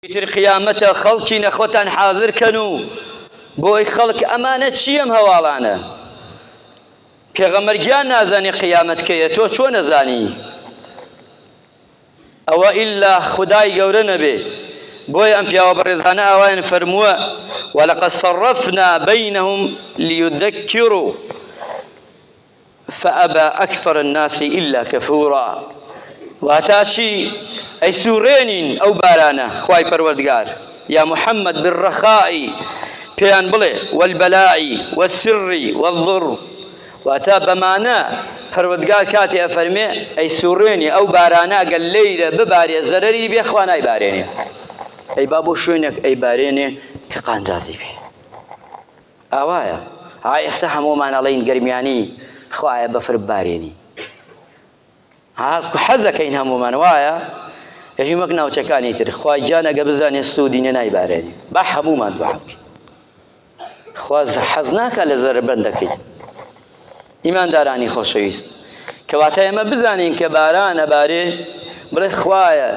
تر قیامەتە خەڵکی نەخۆتان حاضرکەن و بۆی خەڵک ئەمانە چیم هەواڵانە پێغەمبەر گیان نازانی قیامەت کەیە تۆ چۆن نەزانی ئەوە ئیلا خودای گەورە نەبێ بۆی ئەم پیاوە بەڕێزانە ئاوایان فەرمووە وەلەقەد صەرەفنا بەینەهم لیذەکیڕوا فەئەبا ئەکثەر الناس ئیلا کەفوورا واتا چی ئەی سوڕێنین ئەو بارانە خوای پەروەردگار یا محەممەد بالرەخائی پێیان بڵێ والبەلائی والسری والضر واتا بەمانە پەروەردگار کاتێ ئەفەرمێ ئەی سوڕێنی ئەو بارانە ئەگەر لەیرە ببارێ زەرەری بێ خوا نایبارێنێ ئەی با بۆ شوێنێک ئەی بارێنێ کە قاندازی بێ ئاوایە های ئێستا هەموومان ئەڵێین گەرمیانی خوایە بەفر ببارێنی حەزەکەین هەموومان وایە هێژی وەک ناوچەکانی تر خوای گیان ئەگە بزانێ سوودینە نایبارێنی با هەموومان دوعا بکەین خوا حەز ناکات لە زەربەندەکەی ئیماندارانی خۆشەویست کەواتە ئێمە بزانین کە باران ئەبارێ بڵێ خوایە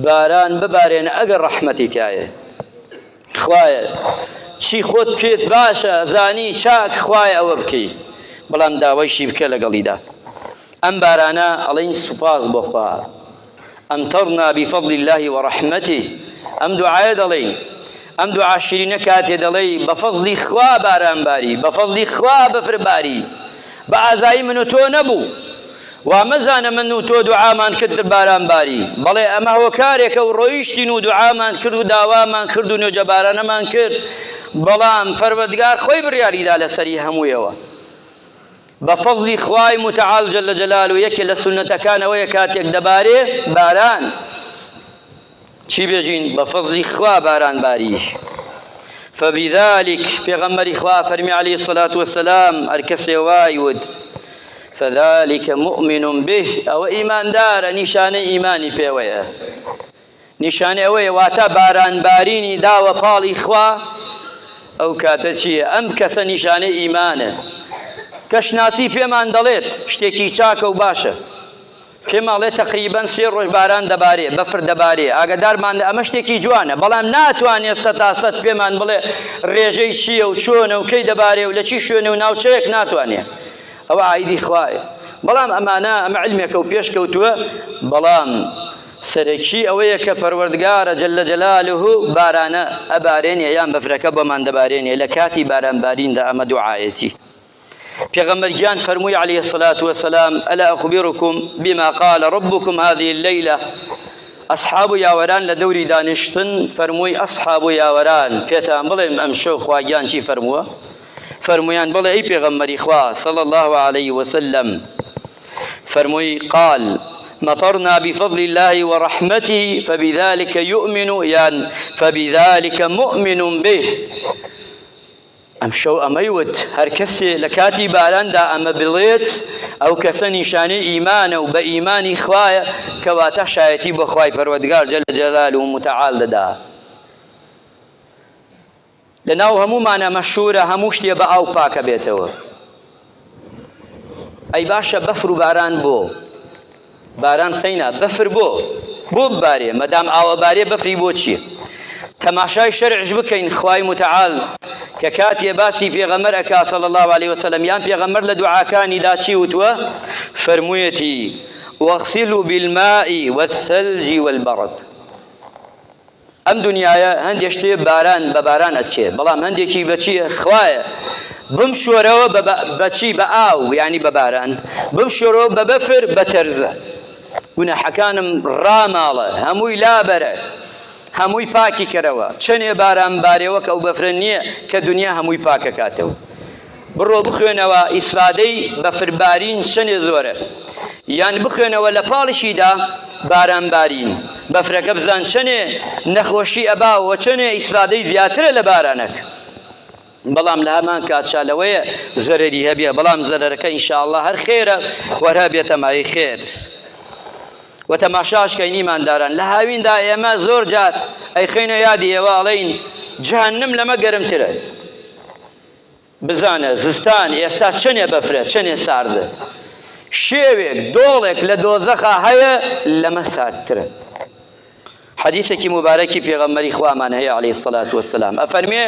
باران ببارێنە ئەگەر ڕەحمەتی تایە خوایە چی خۆت پێت باشە زانی چاک خوایە ئەوە بکەی بەڵام داوایشی بکە لەگەڵیدا ئەم بارانە ئەڵێین سوپاس بۆ خوا ئەمطەرنا بفەضل الله وەڕەحمەته ئەم دوعایە دەڵێین ئەم دوعا شیرینە کاتێ دەڵێی بەفەضلی خوا بارانباری بەفەضلی خوا بەفرباری بە ئازایی من و تۆ نەبوو وا مەزانە من و تۆ دوعامان کرد بارانباری بەڵێ ئەمە هۆکارێکە و ڕۆیشتین و دوعامان کرد و داوامان کرد و نوێجە بارانەمان کرد بەڵام پەروەردگار خۆی بڕیاریدا لەسەری هەموویەوە بەفەضلی خوای متعال جل جلاله یەکێ لە سونەتەکانەوەیە کاتێک دەبارێ باران چی بێژین بەفەضلی خوا بارانباری فبذلك پێغەمبەری خوا فەرمی عەلەیهی الصەلاة وەسەلام هەر کەسێ وای وت فذلك مؤمن به ئەوە ئیماندارە نیشانەی ئیمانی پێوەیە نیشانەی ئەوەیە واتە بارانبارینی داوە پاڵی خوا ئەو کاتە چییە ئەم کەسە نیشانەی ئیمانە کەشناسی پێمان دەڵێت شتێکی چاکە و باشە پێماڵێت تەقریبەن 3 ڕۆژ باران دەبارێ بەفر دەبارێ ئاگادارمان ئەمە شتێکی جوانە بەڵام ناتوانێت 100% پێمان بڵێ ڕێژەی چییە و چۆنە و کەی دەبارێ و لە چی شوێنە و ناوچەیەک ناتوانێت ئەوە عایدی خوایە بەڵام ئەمانە ئەمە عیلمێکە و پێش کەوتووە بەڵام سەرەکی ئەوەیە کە پەروەردگارە جل جلاله بارانە ئەبارێنێ یان بەفرەکە بۆمان دەبارێنێ لە کاتی بارانباریندا ئەمە دوعایەتی پیغمبر جان فرموی علیه الصلاة والسلام ألا أخبركم بما قال ربكم هذه الليلة أصحاب ياوران لدوري دانشتن فرموی أصحاب ياوران پیتان بلیم أمشو خواجان چی فرموه فرمویان بله ای پیغمبری خواه صلى الله عليه وسلم فرموی قال مطرنا بفضل الله ورحمته فبذلك يؤمن يعني فبذلك مؤمن به ئەم شەو ئەمەیوت هەر کەسێ لە کاتی باراندا ئەمە بڵێت ئەو کەسە نیشانەی ئیمانە و بە ئیمانی خوایە کەواتە شایەتی بۆ خوای پەروەردگار جل جلاله و متعال دەدا لەناو هەموومانە مەشهورە هەموو شتێ بە ئاو پاکە بێتەوە ئەی باشە بەفر و باران بۆ باران قەینا بەفر بۆ ببارێ مەدام ئاوە بارێ بەفری بۆ چییە تەماشای شەرعش بکەین خوای متعال کە کاتێ باسی پێغەمبەر ئەکا صلی الله عليه وسلم یان پێغەمبەر لە دوعاکانیدا چی وتووە فەرموویەتی واغسلوا بالماء والثلج والبرد ئەم دنیایە هەندێک شتێ باران بە باران ئەچێ بەڵام هەندێکی بەچیە خوایە بمشۆرەوە بەچی بە ئاو یعنی بە باران بمشۆرەوە بە بەفر بە تەرزە گوناحەکانم ڕاماڵە هەمووی لابەرە هەمووی پاکی کەرەوە چەنێ باران بارێوە کە ئەو بەفرە نییە کە دنیا هەمووی پاکەکاتەوە بڕۆ بخوێنەوە ئیسفادەی بەفربارین چەنێ زۆرە یان بخوێنەوە لە پاڵشیدا بارانبارین بەفرەکە بزان چەنێ نەخۆشی ئەباوە چەنێ ئیسفادەی زیاترە لە بارانەک بەڵام لە هەمان کاتشالەوەیە زەرەری هەبێ بەڵام زەرەرەکە ئینشاءالله هەر خێرە وەرە بێتە مای خێر و تەماشاشکەین ئیمانداران لە هاویندا ئێمە زۆر جار ئەیخەینە یادی ئێوە ئەڵێین جەهەنم لەمە گەرمترە بزانە زستان ئێستا چەنێ بەفرە چەنێ ساردە شێوێک دۆڵێک لە دۆزەخە هەیە لەمە ساردترە حەدیثێکی مبارەکی پێغەمبەری خوامان هەیە عەلەیهی سەڵات وەسەلام ئەفەرمێ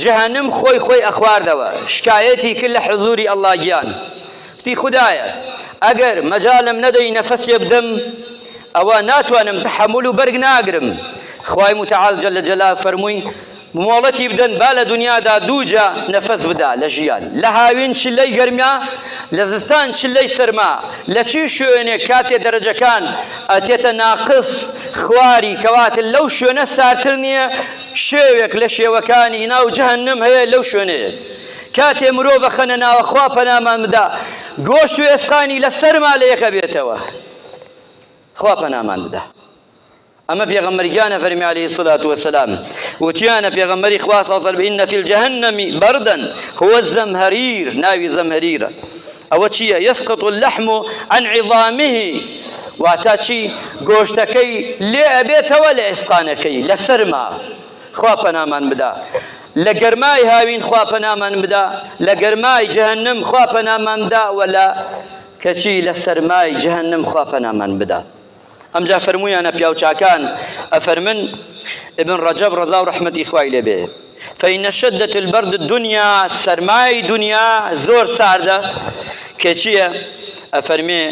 جەهەنم خۆی ئەخواردەوە شکایەتی کرد لە حضوری ئەڵڵا گیان وتی خودایە ئەگەر مەجالم نەدەی نەفەسێ بدەم ئەوە ناتوانم تەحەموڵ و بەرگ ناگرم خوای متعال جەل جەلاله فەرمووی مۆڵەتی بدەن با لە دنیادا دووجا نەفەس بدا لە ژیان لە هاوین چلەی گەرمیا لە زستان چلەی سەرما لە چی شوێنێک کاتێ دەرەجەکان ئەتێتە ناقص خواری کەواتە لەو شوێنە سارتر نییە شێوێک لە شێوەکانی ناو جەهەنم هەیە لەو شوێنەیە کاتێ مرۆڤ بەخەنە ناوە خوا پەنامان بدا گۆشت و ئێسقانی لە سەرما لە یەکە بێتەوە خوا پەنامان بدا ئەمە پێغەمبەریانە فەرمی عەلەیهی سەڵات وەسەلام وتیانە پێغەمبەری خوا فەرمی ئینە فی الجەهەنەم بەردەن هو الزەمهەریر ناوی زەمهەریرە ئەوە چییە یەسقط اللەحم عن عظامه واتە چی گۆشتەکەی لێ ئەبێتەوە لە ئێسقانەکەی لە سەرما خوا پەنامان بدا لە گەرمای هاوین خوا پەنامان بدا لە گەرمای جەهەنم خوا پەنامان بدا وەلا کەچی لە سەرمای جەهەنم خوا پەنامان بدا ئەمجا فەرموویانە پیاوچاکان ئەفەرمن ابن ڕەجەب ڕەضا و ڕەحمەتی خوای لێبێ فإن شدة البرد الدنيا سرماي دنيا زور ساردة كيشية أفرمي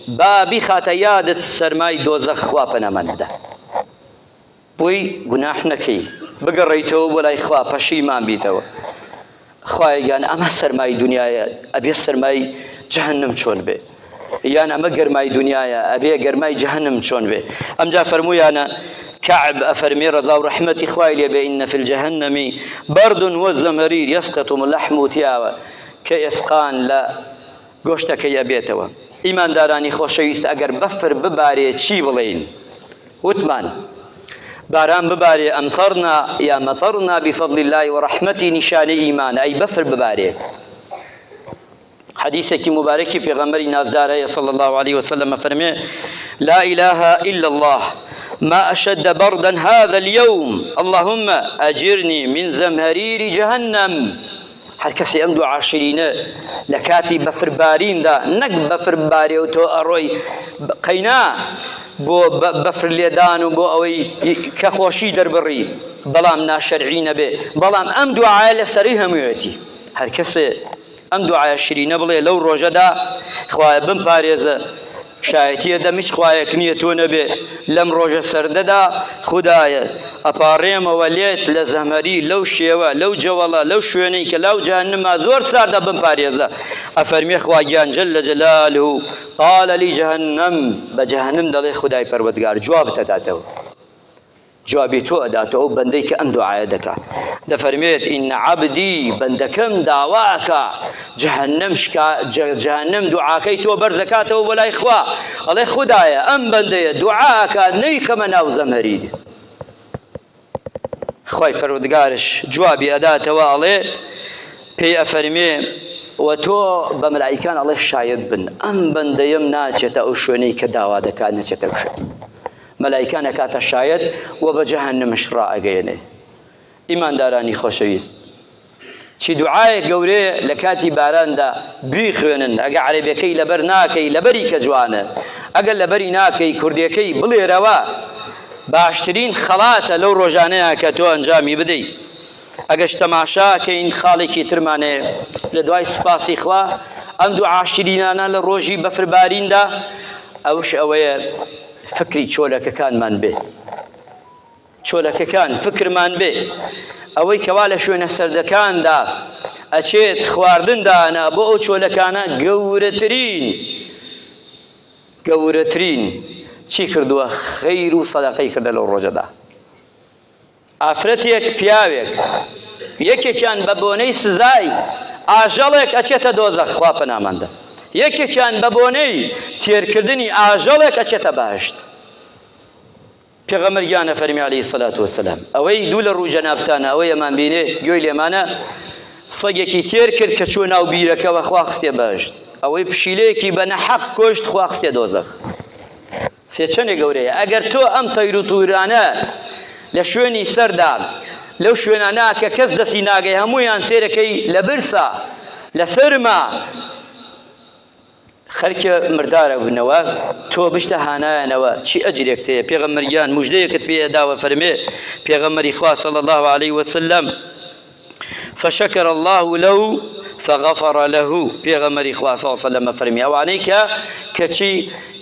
بابي خاتيادة سرماي دوزخ خوابنا من ده بوي گناح نكي بقريتو ولا إخوا پشيمان بيتو خواهي قال أما سرماي دنيا أبي سرماي جهنم چون بي يعني أما قرماي دنيا أبي قرماي جهنم چون بي أم جا فرموي أنا كعب أفرمي رضا ورحمة إخوائي بإن في الجهنم برد والزمهرير يسقط اللحم تياوة كإسقان لا قوشتك يبيتوا إيمان داراني خوشيست أقر بفر بباري تشي بلين وثمان باران بباري أمطرنا يا مطرنا بفضل الله ورحمته نشان إيمان أي بفر بباري حديثك مبارك في غمر نازدار صلى الله عليه وسلم فرمي لا إله إلا الله ما أشد بردا هذا اليوم اللهم أجرني من زمهرير جهنم هر کسی ام دو عاشرینه لکاتی بفر بارین دا نک بفر باری و تو اروی قینا بو بفر لیدان و بو اوی کخوشی در بری بلام ناشرعین به بلام ام دو عائل سری همیتی هر کسی ام دو عاشرینه بله لو روجه دا خواه بم پاریزه شایەتیە دەمیش خوایەک نییە تۆ نەبێ لەم ڕۆژە سەردەدا خودایە ئەپاڕێمەوە لێت لە زەمەری لەو شێوە لەو جەوەڵە لەو شوێنەی کە لاو جەهەنەما زۆر ساردە بمپارێزە ئەفەرمێ خوا گیان جەل جەلاله قال لی جەهەنەم بە جەهەنەم دەڵێ خودای پەروەردگار جواب دەداتەوە جوابی تۆ ئەداتەوە ئەو بەندەی کە ئەم دوعایە دەکا دەفەرمێت ئین عەبدی بەندەکەم داواکە جەهەنەم دوعاکەی تۆ بەرزەکاتەوە بۆ لای خوا ئەڵێ خودایە ئەم بەندەیە دوعاکە نەیخەمە ناو زەمهەریر خوای پەروەردگارش جوابی ئەداتەوە ئەڵێ پێی ئەفەرمێ و تۆ بە مەلایکان ئەڵێ شاید بن ئەم بەندەیەم ناچێتە ئەو شوێنەی کە داوا دەکات نەچێتە ئەو شوێن مەلایکان ئەکاتە شاید و بە جەهەنەمش ڕائەگەیەنێ ئیماندارانی خۆشەویست چی دوعایە گەورەیە لە کاتی باراندا بیخوێنن ئەگە عەرەبیەکەی لەبەر ناکەی لەبەری کە جوانە ئەگەر لەبەری ناکەی کوردیەکەی بڵێرەوە باشترین خەڵاتە لەو ڕۆژانەیە کە تۆ ئەنجامی بدەی ئەگەش تەماشاکەین خاڵێکی ترمانەیە لە دوای سوپاسی خوا ئەم دوو عاشرینانە لە ڕۆژی بەفرباریندا ئەوش ئەوەیە فکری چۆلەکەکانمان بێ چۆلەکەکان فکرمان بێ ئەوەی کەوا لە شوێنە سەردەکاندا ئەچێت خواردندانە بۆ ئەو چۆلەکانە گەورەترین چی کردووە خەیر و سەدەقەی کردە لەو ڕۆژەدا ئافرەتێک پیاوێک یەکێکیان بە بۆنەی سزای ئاژەڵێک ئەچێتە دۆزەخ خوا پەناماندا یەکێکیان بە بۆنەی تێرکردنی ئاژەڵێک ئەچێتە بەهەشت پێغەمبەریانە فەرمی عەلەیهی سەڵات وەسەلام ئەوەی دوو لە ڕوو جەنابتانە ئەوەی ئەمان بینێ گوێی لێمانە سەگێکی تێر کرد کە چوو ناو بیرەکەوە خوا خستێ بەهەشت ئەوەی پشیلەیەکی بە نەحەق کۆشت خوا خستێ دۆزەخ سێچەنێ گەورەیە ئەگەر تۆ ئەم تەیر و توورانە لە شوێنی سەردا لەو شوێنانە کە کەس دەستی ناگەی هەموویان سێرەکەی لە برسا لە سەرما خەرکە مردارە بنەوە تۆ بشتە هانایانەوە چی ئەجرێک تەیە پێغەمبەریان موژدەیەکت پێداوە فەرمێ پێغەمبەری خوا صلی الله عليه وسلم فشكر الله له فغفر له پێغەمبەری خوا صلی الله عليه وسلم فەرمی ئەوانەی کەچی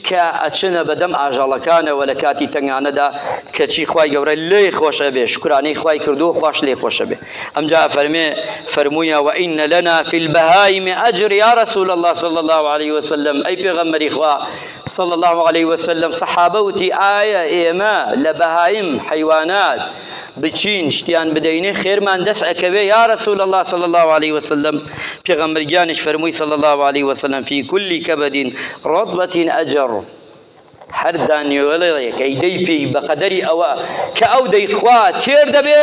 کە ئەچنە بەدەم ئاژەڵەکانەوە لە کاتی تەنگانەدا کەچی خوای گەورە لێی خۆشە بێ شکرانەی خوای کردو خوش لێی خۆشە بێ ئەمجا فەرموویە وئین لنا في البهائم أجر يا رسول الله صلى الله عليه وسلم ئەی پێغەمبەری خوا صلى الله عليه وسلم سەحابە وتی ئایا ئێمە لە بەهایم حەیوانات بچین شتیان بدەینێ خێرمان دەست ئەکەوێ یا رسول الله صلى الله عليه وسلم پێغەمبەرگیانش فەرمووی صلى الله عليه وسلم في كل كبد رطبة أجر هەر دانیوێڵەیەک ئەی دەی پێی بە قەدەری ئەوە کە ئەو دەیخوا تێر دەبێ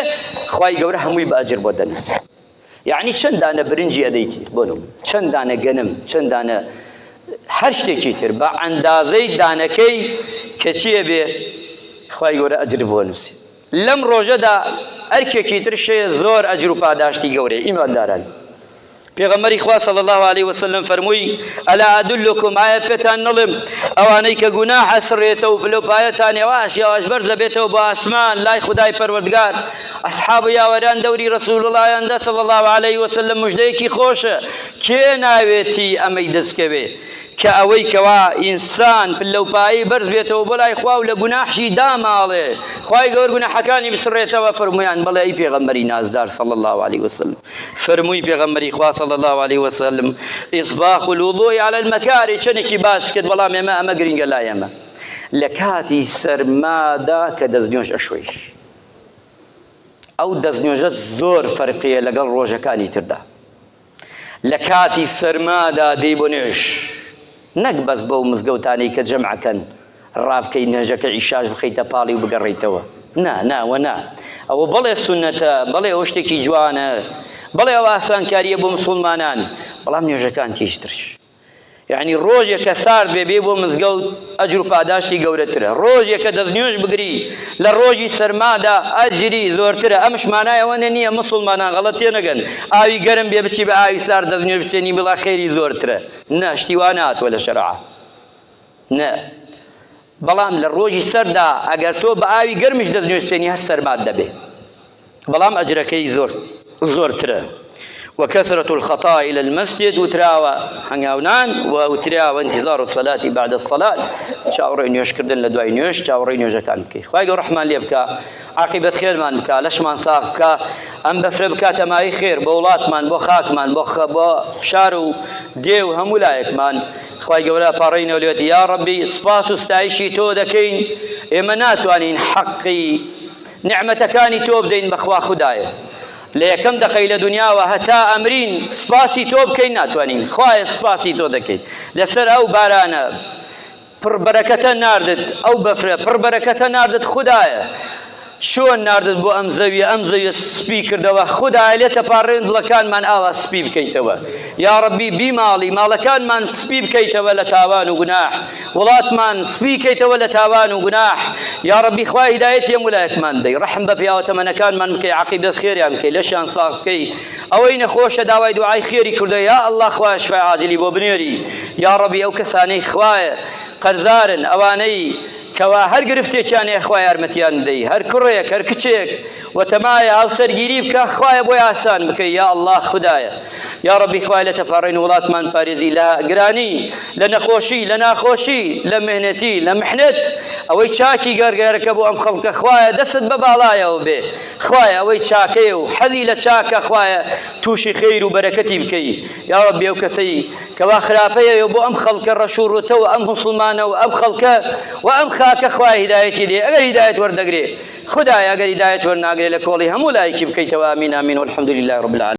خوای گەورە هەمووی بە ئەجر بۆ دەنووس یعنی چەند دانە برنجی ئەدەیتی بۆنم چەند دانە گەنم چەند دانە هەر شتێکی تر بە ئەندازەی دانەکەی کە چیە بێ خوای گەورە ئەجر بۆ نووسێ لەم ڕۆژەدا ئەرکێکی تر شەیە زۆر ئەجر و پاداشتی گەورەیە ئیمانداران پێغەمبەری خوا صلی الله عليه وسلم فەرمووی ئەلا ئەدلکم ئایا پێتان نەڵێم ئەوانەی کە گوناح ئەسڕێتەوە پلەپایەتان یەواش یەواش بەرز دەبێتەوە بۆ ئاسمان لای خودای پەروەردگار ئەسحاب و یاوەران دەوری ڕەسوول اللهیاندا صلی الله عليه وسلم موژدەیەکی خۆشە کێ ناوێتی ئەمەی دەستکەوێ کە ئەوەی کەوا ئینسان پلەپایی بەرز بێتەوە بۆ لای خوا و لە گوناحشی داماڵێ خوای گەورە گوناحەکانی بسڕێتەوە فەرموویان بەڵێ ئەی پێغەمبەری نازدار صلی الله عليه وسلم فەرمووی پێغەمبەری خوا صلی الله عليه وسلم ئیصباغ الوضوء على المەکارێ چەندێکی باس کرد بەڵام ئێمە ئەمە گرنگە لای ئێمە لە کاتی سەرمادا کە دەستنوێژ ئەشۆی ئەو دەستنوێژەت زۆر فەرقیە لەگەڵ ڕۆژەکانی تردا لە کاتی سەرمادا دەی بۆ نوێژ نەک بەس بەو مزگەوتانەی کە جەمعەکەن ڕابکەی نوێژەکە ئیشاش بخەیتە پاڵی و بگەڕێیتەوە نا ئەوە بەڵێ سونەتە بەڵێ ئەوە شتێکی جوانە بەڵێ ئەوە ئاسانکاریە بۆ موسڵمانان بەڵام نوێژەکان تیشترش یعنی ڕۆژێک کە سارد بێ بۆ مزگەوت ئەجر و پاداشتی گەورەترە ڕۆژێک کە دەستنوێژ بگری لە ڕۆژی سەرمادا ئەجری زۆرترە ئەمش مانایەوەنە نییە موسڵمانان غەڵەت تێ نەگەن ئاوی گەرم بێ بچی بە ئاوی سارد دەستنوێژ بچێنی بڵا خێری زۆرترە نە شتی وا ناتوە لە شەرعە نە بەڵام لە ڕۆژی سەردا ئەگەر تۆ بە ئاوی گەرمش دەستنوێژ بچێنی هەر سەرمات دەبێ بەڵام ئەجرەکەی زۆرترە وكثرة الخطا إلى المسجد وتراوى هنگاونان وتراوى انتظار الصلاة بعد الصلاة شاورين يشكردن لدواي نيوش شاورين يوجكان بكي خواهي الرحمن ليبكا عاقبة خير من بكا لشمان صاغ بكا أم بفر بكا تماي خير بولات من بو خاك من بو شارو ديو همولايك من خواهي قولا بارين وليوتي يا ربي سباس استعيشي تو دكين إمناتوانين حقي نعمتكاني تو بدين بخوا خدايا لە یەکەم دقەی لە دنیاوە هەتا ئەمرین سپاسی تۆ بکەین ناتوانین خوایە سپاسی تۆ دەکەیت لەسەر ئەو بارانە پڕبەرەکەتە ناردت ئەو بەفرە پڕبەرەکەتە ناردت خودایە چۆن ناردت بۆ ئەم زەویە سپی کردەوە خودایە لێتە پاڕێن دڵەکانمان ئاوا سپی بکەیتەوە یا ڕەبی بیماڵی ماڵەکانمان سپی بکەیتەوە لە تاوان و گوناح وڵاتمان سپی بکەیتەوە لە تاوان و گوناح یا ڕەبی خوای هیدایەت هەموولایەکمان بدەی ڕەحم بە پیاوەتەمەنەکانمان بکەی عاقیبەت خێریان بکەی لەشیان ساغ بکەی ئەوەی نەخۆشە داوای دوعای خێری کردە یا ئەڵڵا خوایە شفای عاجلی بۆ بنێری یا ڕەبی ئەو کەسانەی خوایە قەرزارن ئەوانەی کەوا هەر گرفتێکیان خوای یارمەتیان بدەی هەر کوڕێک هەر کچێک وتەمایە هاوسەرگیری بکە خوایە بۆی ئاسان بکەی یا ئەڵڵا خودایە یا ڕەبی خوای لە تەپاڕین وڵاتمان پارێزی لە گرانی لە نەخۆشی لە ناخۆشی لە مهنەتی لە محنەت ئەوەی چاکی گەرگەرەکە بۆ ئەم خەڵکە خوایە دەست بە باڵایەوە بێ خوایە ئەوەی چاکەیە و حەزی لە چاکە خوایە تووشی خەیر و بەرەکەتی بکەی یا ڕەبی ئەو کەسەی کەوا خراپەیە بۆ ئەم خەڵکە ڕەشوڕوتەوە ئەم موسڵمانە و ئەم خەڵکە و ئەم خاکە خوای هیدایەتی دێ ئەگەر هیدایەت وەردەگرێ خدایە ئەگەر هیدایەت وەرناگرێ لە کۆڵی هەموو لایەکی بکەیتەوە ئامین ئامین والحەمدولله رب العالمین